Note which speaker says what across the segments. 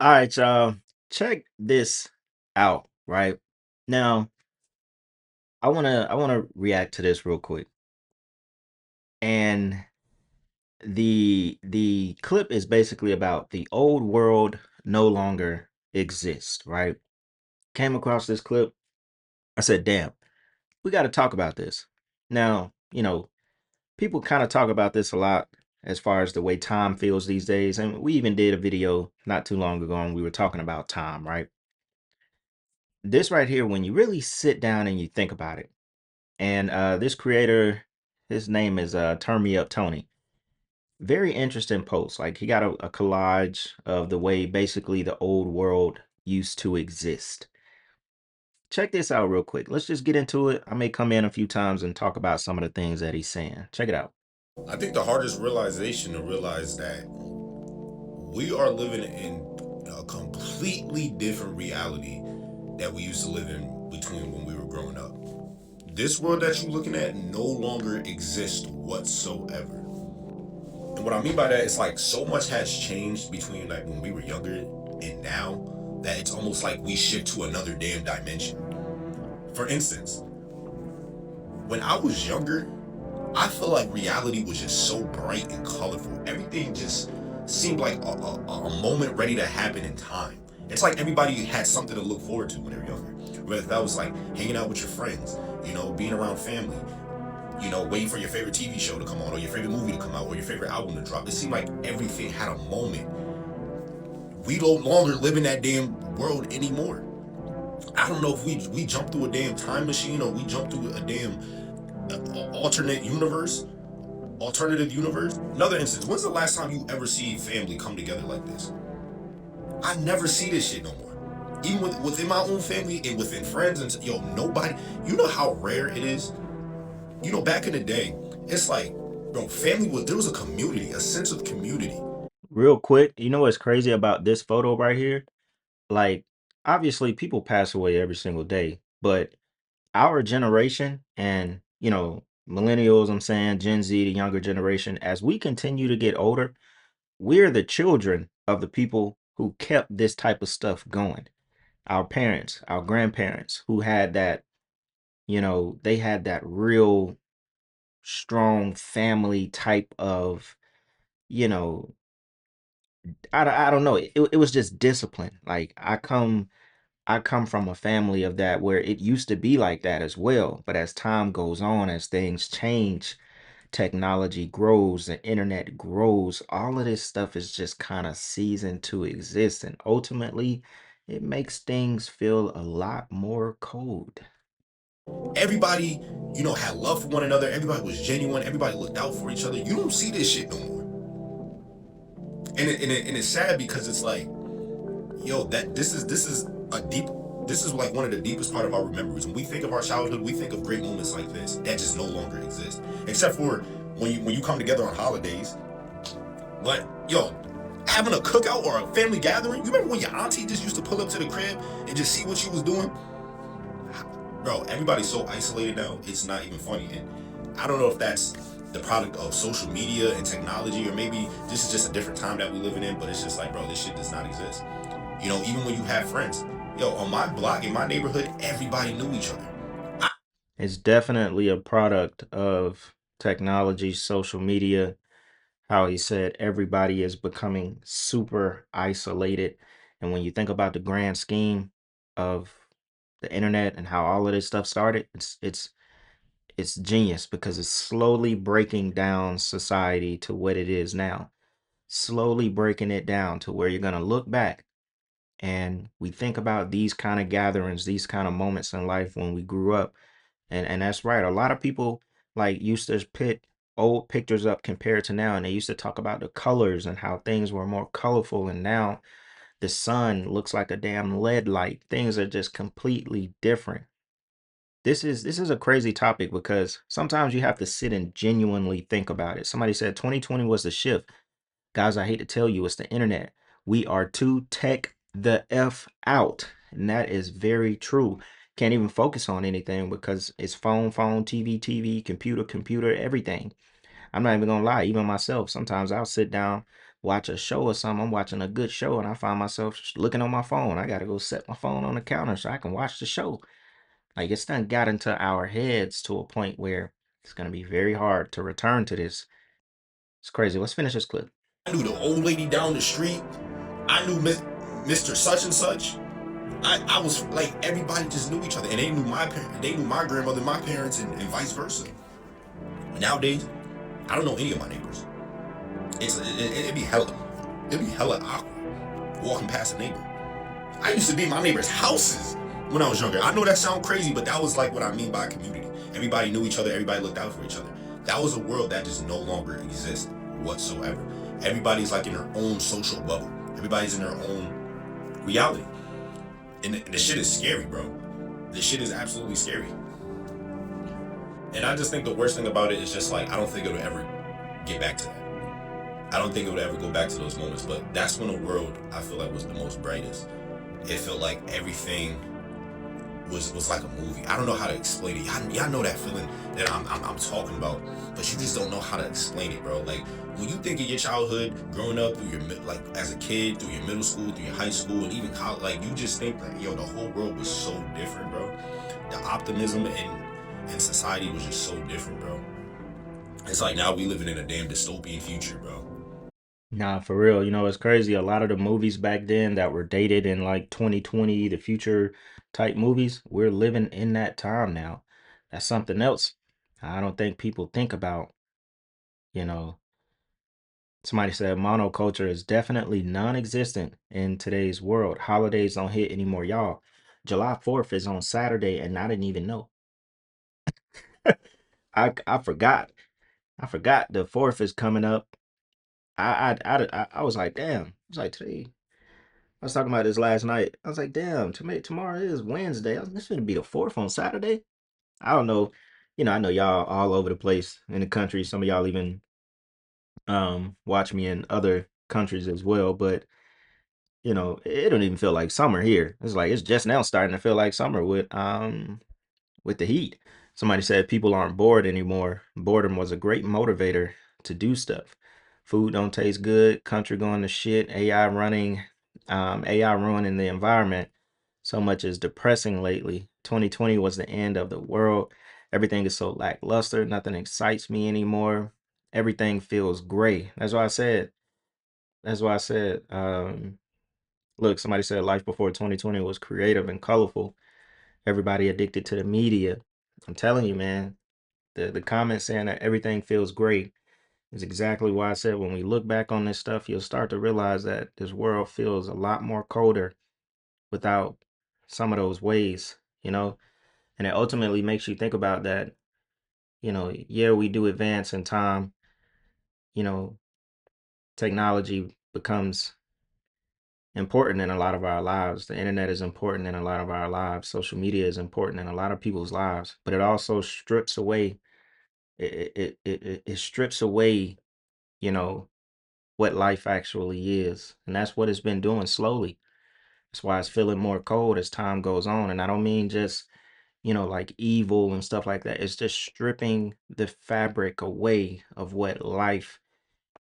Speaker 1: All right, y'all. Check this out, right? Now, I wanna react to this real quick. And the clip is basically about the old world no longer exists, right? Came across this clip. I said, damn, we got to talk about this. Now, people kind of talk about this a lot as far as the way time feels these days. And we even did a video not too long ago and we were talking about time, right? This right here, when you really sit down and you think about it, and this creator, his name is Turn Me Up Tony. Very interesting post. Like he got a collage of the way basically the old world used to exist. Check this out real quick. Let's just get into it. I may come in a few times and talk about some of the things that he's saying. Check it out.
Speaker 2: I think the hardest realization to realize that we are living in a completely different reality that we used to live in between when we were growing up. This world that you're looking at no longer exists whatsoever. And what I mean by that is like so much has changed between like when we were younger and now that it's almost like we shift to another damn dimension. For instance, when I was younger, I feel like reality was just so bright and colorful. Everything just seemed like a moment ready to happen in time. It's like everybody had something to look forward to when they were younger. Whether that was like hanging out with your friends, being around family, waiting for your favorite TV show to come on, or your favorite movie to come out, or your favorite album to drop. It seemed like everything had a moment. We no longer live in that damn world anymore. I don't know if we jumped through a damn time machine or we jumped through a damn alternate universe alternative universe. Another instance, when's the last time you ever see family come together like this? I never see this shit no more. Even within my own family and within friends and nobody. You know how rare it is. Back in the day, it's like, bro, there was a community, a sense of community.
Speaker 1: Real quick, you know what's crazy about this photo right here? Like, obviously, people pass away every single day, but our generation and, millennials, I'm saying Gen Z, the younger generation, as we continue to get older, we're the children of the people who kept this type of stuff going. Our parents, our grandparents who had that, they had that real strong family type of, you know, I don't know. It was just discipline. Like I come from a family of that where it used to be like that as well. But as time goes on, as things change, technology grows, the internet grows, all of this stuff is just kind of seasoned to exist. And ultimately, it makes things feel a lot more cold.
Speaker 2: Everybody, had love for one another. Everybody was genuine. Everybody looked out for each other. You don't see this shit no more. And it's sad because it's like, yo, that this is like one of the deepest part of our memories. When we think of our childhood, we think of great moments like this that just no longer exist, except for when you come together on holidays. But yo, having a cookout or a family gathering, you remember when your auntie just used to pull up to the crib and just see what she was doing? Bro, everybody's so isolated now, it's not even funny. And I don't know if that's the product of social media and technology, or maybe this is just a different time that we're living in, but it's just like, bro, this shit does not exist. Even when you have friends, yo, on my block, in my neighborhood, everybody knew each other.
Speaker 1: It's definitely a product of technology, social media, how he said everybody is becoming super isolated. And when you think about the grand scheme of the internet and how all of this stuff started, it's genius because it's slowly breaking down society to what it is now. Slowly breaking it down to where you're gonna look back and we think about these kind of gatherings, these kind of moments in life when we grew up. And that's right. A lot of people like used to put old pictures up compared to now, and they used to talk about the colors and how things were more colorful. And now the sun looks like a damn lead light. Things are just completely different. This is a crazy topic because sometimes you have to sit and genuinely think about it. Somebody said 2020 was the shift. Guys, I hate to tell you, it's the internet. We are too tech the F out. And that is very true. Can't even focus on anything because it's phone, TV, computer, everything. I'm not even gonna lie, even myself, sometimes I'll sit down watch a show or something. I'm watching a good show and I find myself just looking on my phone. I gotta go set my phone on the counter so I can watch the show. Like it's done got into our heads to a point where it's gonna be very hard to return to this. It's crazy. Let's finish this clip.
Speaker 2: I knew the old lady down the street. I knew Mr. Such and Such. I was like, everybody just knew each other, and they knew my parents, they knew my grandmother, my parents, and vice versa. Nowadays, I don't know any of my neighbors. It'd be hella awkward walking past a neighbor. I used to be in my neighbors' houses when I was younger. I know that sounds crazy, but that was like what I mean by community. Everybody knew each other. Everybody looked out for each other. That was a world that just no longer exists whatsoever. Everybody's like in their own social bubble. Everybody's in their own reality. And the shit is scary, bro. This shit is absolutely scary. And I just think the worst thing about it is just like, I don't think it'll ever get back to that. I don't think it would ever go back to those moments, but that's when the world, I feel like, was the most brightest. It felt like everything was like a movie. I don't know how to explain it. Y'all know that feeling that I'm talking about, but you just don't know how to explain it, bro. Like when you think of your childhood, growing up through your like as a kid, through your middle school, through your high school, and even college, like you just think like, yo, the whole world was so different, bro. The optimism and society was just so different, bro. It's like now we living in a damn dystopian future, bro.
Speaker 1: Nah, for real. You know, it's crazy. A lot of the movies back then that were dated in like 2020, the future type movies, we're living in that time now. That's something else. I don't think people think about, you know, somebody said monoculture is definitely non-existent in today's world. Holidays don't hit anymore, y'all. July 4th is on Saturday and I didn't even know. I forgot. I forgot the 4th is coming up. I was like, damn. I was like, today. I was talking about this last night. I was like, damn, tomorrow is Wednesday. This gonna be the 4th on Saturday. I don't know. You know, I know y'all all over the place in the country. Some of y'all even watch me in other countries as well, but you know, it don't even feel like summer here. It's like it's just now starting to feel like summer with the heat. Somebody said people aren't bored anymore. Boredom was a great motivator to do stuff. Food don't taste good, country going to shit, AI ruining the environment. So much is depressing lately. 2020 was the end of the world. Everything is so lackluster. Nothing excites me anymore. Everything feels gray. That's why I said, look, somebody said life before 2020 was creative and colorful. Everybody addicted to the media. I'm telling you, man, the comment saying that everything feels great is exactly why I said when we look back on this stuff, you'll start to realize that this world feels a lot more colder without some of those ways, you know? And it ultimately makes you think about that, you know, yeah, we do advance in time, you know, technology becomes important in a lot of our lives. The internet is important in a lot of our lives. Social media is important in a lot of people's lives, but it also strips away it strips away, you know, what life actually is. And that's what it's been doing slowly. That's why it's feeling more cold as time goes on. And I don't mean just, you know, like evil and stuff like that. It's just stripping the fabric away of what life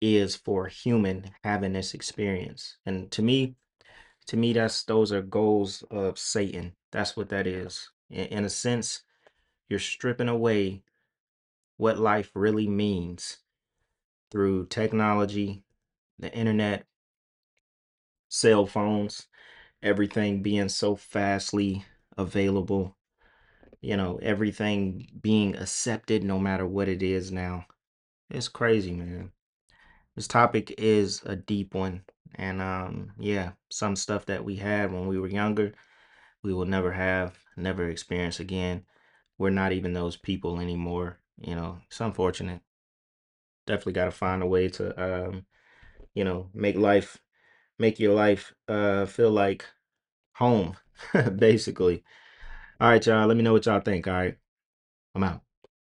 Speaker 1: is for a human having this experience. And to me, those are goals of Satan. That's what that is. In a sense, you're stripping away what life really means through technology, the internet, cell phones, everything being so fastly available, you know, everything being accepted no matter what it is now. It's crazy, man. This topic is a deep one. And yeah, some stuff that we had when we were younger, we will never have, never experience again. We're not even those people anymore. You know, it's unfortunate. Definitely got to find a way to you know, make your life feel like home, basically. All right, y'all. Let me know what y'all think. All right. I'm out.